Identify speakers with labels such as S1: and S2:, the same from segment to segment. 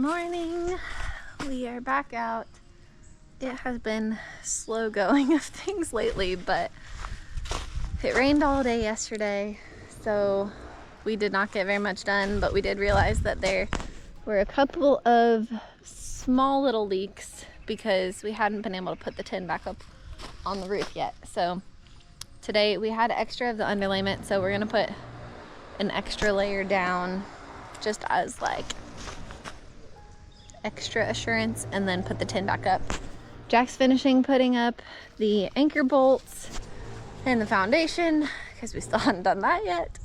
S1: morning. We are back out. It has been slow going of things lately, but it rained all day yesterday, so we did not get very much done, but we did realize that there were a couple of small little leaks because we hadn't been able to put the tin back up on the roof yet. So today we had extra of the underlayment, so we're gonna put an extra layer down just as like extra assurance, and then put the tin back up. Jack's finishing putting up the anchor bolts and the foundation because we still hadn't done that yet,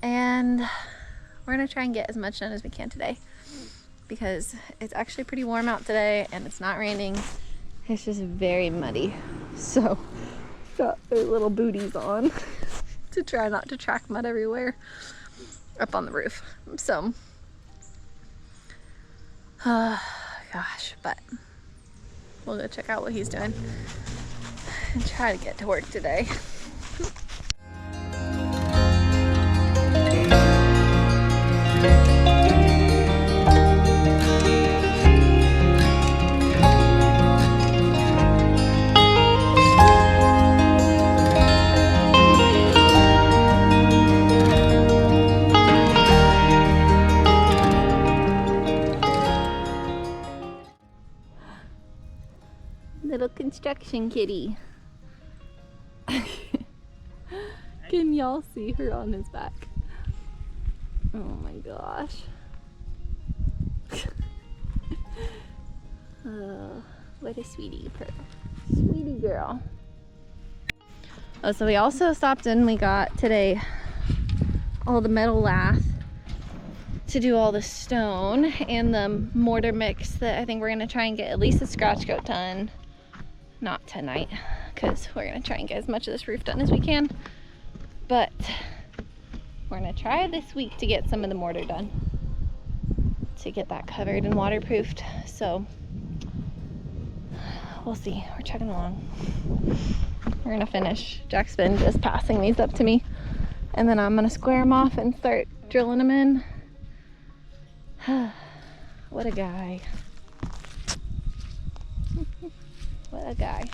S1: and we're gonna try and get as much done as we can today because it's actually pretty warm out today and it's not raining. It's just very muddy, so got their little booties on to try not to track mud everywhere up on the roof. So gosh, but we'll go check out what he's doing and try to get to work today. Little construction kitty. Can y'all see her on his back? Oh my gosh. Oh, what a sweetie sweetie girl. Oh, so we also stopped in, we got today all the metal lath to do all the stone and the mortar mix that I think we're gonna try and get at least a scratch coat done. Not tonight, because we're gonna try and get as much of this roof done as we can, but we're gonna try this week to get some of the mortar done to get that covered and waterproofed. So we'll see. We're chugging along. We're gonna finish. Jack's been just passing these up to me, and then I'm gonna square them off and start drilling them in. What a guy. What a guy.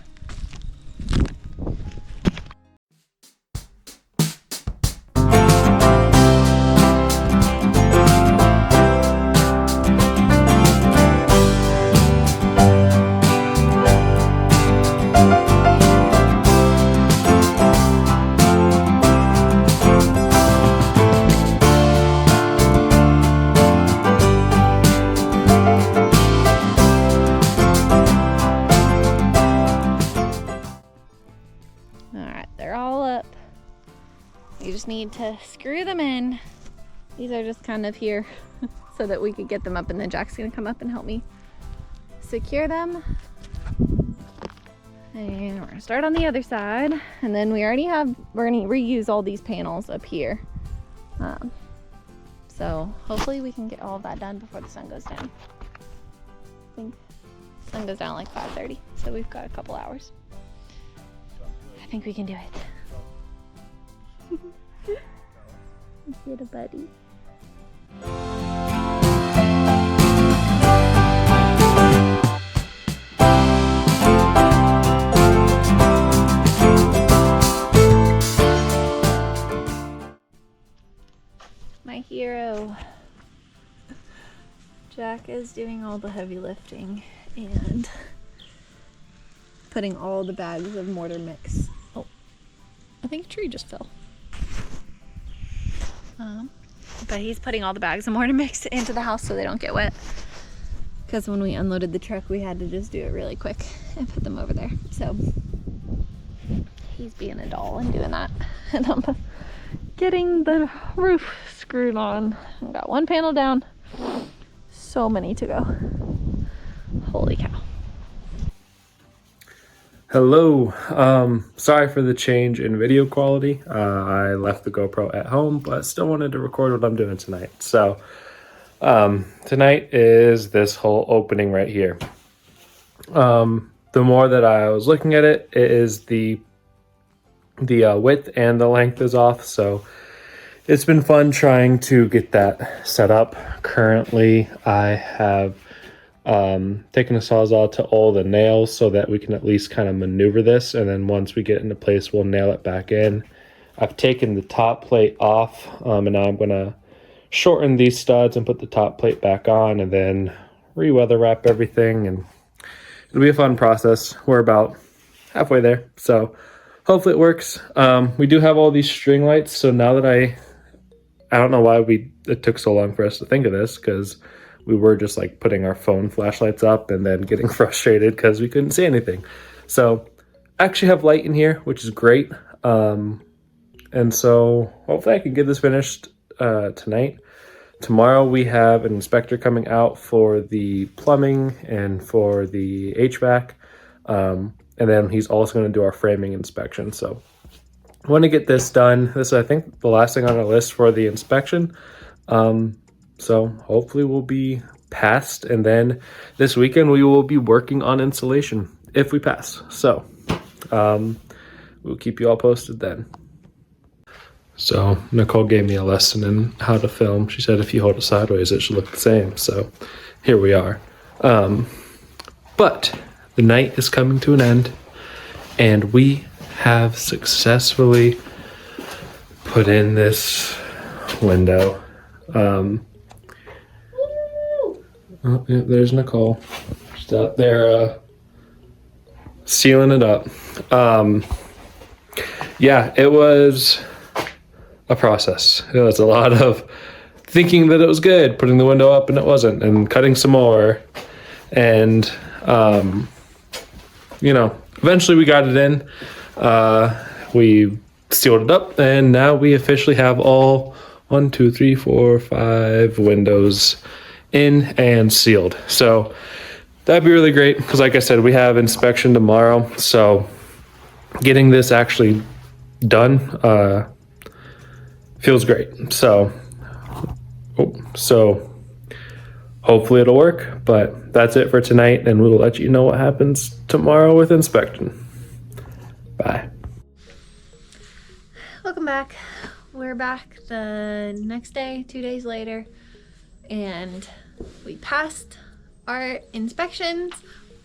S1: You just need to screw them in. These are just kind of here so that we could get them up, and then Jack's gonna come up and help me secure them. And we're gonna start on the other side, and then we're gonna reuse all these panels up here. So hopefully we can get all of that done before the sun goes down. I think the sun goes down like 5:30, so we've got a couple hours. I think we can do it. Get a buddy. My hero. Jack is doing all the heavy lifting and putting all the bags of mortar mix. Oh, I think a tree just fell. But he's putting all the bags of mortar mix into the house so they don't get wet, because when we unloaded the truck we had to just do it really quick and put them over there. So he's being a doll and doing that, and I'm getting the roof screwed on. I've got one panel down, so many to go. Holy cow.
S2: Hello, sorry for the change in video quality. I left the GoPro at home, but still wanted to record what I'm doing tonight. So tonight is this whole opening right here. The more that I was looking at it, it is the width and the length is off. So it's been fun trying to get that set up. Currently, I have taken a Sawzall to all the nails so that we can at least kind of maneuver this, and then once we get into place, we'll nail it back in. I've taken the top plate off, and now I'm going to shorten these studs and put the top plate back on, and then re-weather wrap everything, and it'll be a fun process. We're about halfway there, so hopefully it works. We do have all these string lights, so now that I don't know why it took so long for us to think of this, because we were just like putting our phone flashlights up and then getting frustrated because we couldn't see anything. So I actually have light in here, which is great. And so hopefully I can get this finished tonight. Tomorrow we have an inspector coming out for the plumbing and for the HVAC. And then he's also going to do our framing inspection. So I want to get this done. This is, I think, the last thing on our list for the inspection. So hopefully we'll be passed, and then this weekend we will be working on insulation if we pass. So we'll keep you all posted then. So Nicole gave me a lesson in how to film. She said if you hold it sideways, it should look the same. So here we are. But the night is coming to an end, and we have successfully put in this window. Oh, yeah, there's Nicole. She's out there sealing it up. Yeah, it was a process. It was a lot of thinking that it was good, putting the window up and it wasn't, and cutting some more. And, eventually we got it in. We sealed it up, and now we officially have all 1, 2, 3, 4, 5 windows in and sealed. So that'd be really great because, like I said, we have inspection tomorrow. So getting this actually done feels great. So hopefully it'll work. But that's it for tonight, and we will let you know what happens tomorrow with inspection. Bye.
S1: Welcome back. We're back the next day, 2 days later, and we passed our inspections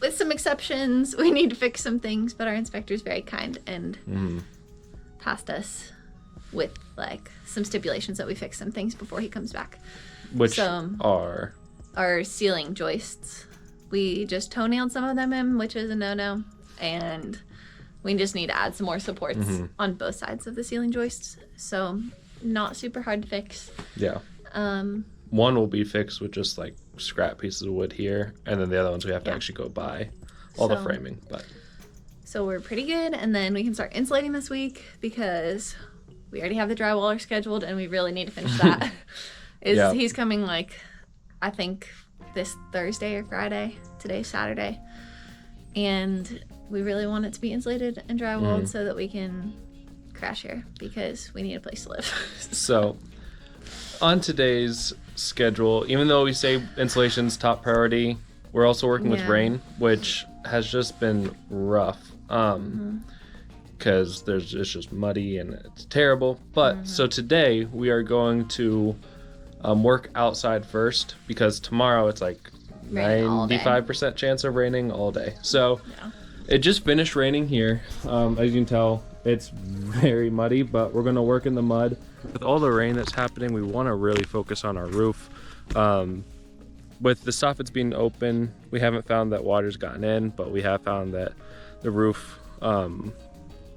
S1: with some exceptions. We need to fix some things, but our inspector's very kind and passed us with like some stipulations that we fix some things before he comes back.
S2: Which are
S1: our ceiling joists. We just toenailed some of them in, which is a no-no, and we just need to add some more supports on both sides of the ceiling joists. So not super hard to fix.
S2: Yeah. One will be fixed with just like scrap pieces of wood here, and then the other ones we have to actually go buy all the framing.
S1: So we're pretty good, and then we can start insulating this week because we already have the drywaller scheduled, and we really need to finish that. He's coming like, I think this Thursday or Friday. Today's Saturday, and we really want it to be insulated and drywalled so that we can crash here because we need a place to live.
S2: So on today's schedule, even though we say insulation's top priority, we're also working with rain, which has just been rough because it's just muddy and it's terrible. But so today we are going to work outside first because tomorrow it's like 95% chance of raining all day. So it just finished raining here. As you can tell, it's very muddy, but we're gonna work in the mud. With all the rain that's happening, we wanna really focus on our roof. With the soffits being open, we haven't found that water's gotten in, but we have found that the roof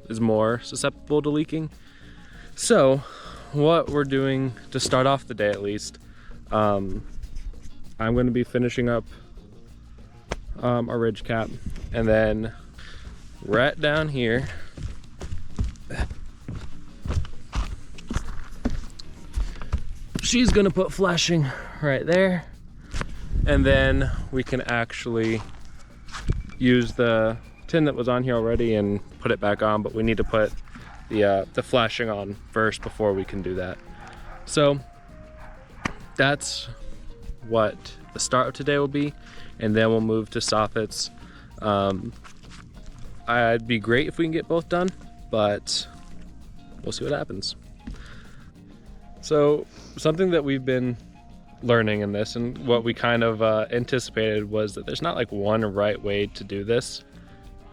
S2: is more susceptible to leaking. So what we're doing to start off the day at least, I'm gonna be finishing up our ridge cap, and then right down here she's gonna put flashing right there, and then we can actually use the tin that was on here already and put it back on, but we need to put the flashing on first before we can do that. So that's what the start of today will be, and then we'll move to soffits. It'd be great if we can get both done, but we'll see what happens. So something that we've been learning in this, and what we kind of anticipated, was that there's not like one right way to do this.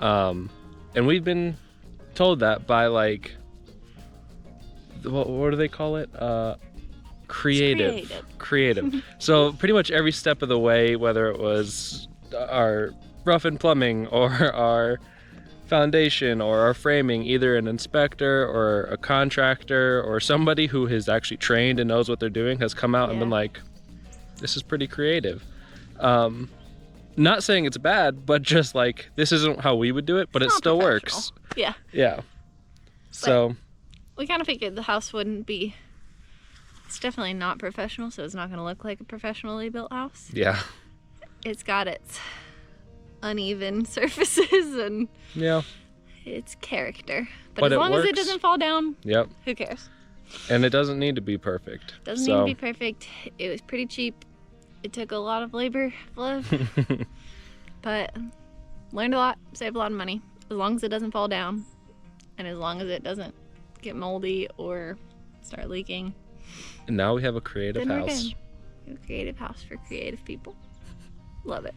S2: And we've been told that by like, what do they call it? Creative. So pretty much every step of the way, whether it was our rough and plumbing or our foundation or our framing, either an inspector or a contractor or somebody who is actually trained and knows what they're doing has come out and been like, this is pretty creative. Not saying it's bad, but just like, this isn't how we would do it, but it still works. Yeah. So
S1: we kind of figured the house wouldn't be, it's definitely not professional, so it's not going to look like a professionally built house.
S2: Yeah.
S1: It's got its uneven surfaces and its character. But as long as it doesn't fall down, who cares?
S2: And it doesn't need to be perfect.
S1: Doesn't need to be perfect. It was pretty cheap. It took a lot of labor, love, but learned a lot, saved a lot of money. As long as it doesn't fall down, and as long as it doesn't get moldy or start leaking.
S2: And now we have a creative house.
S1: A creative house for creative people. Love it.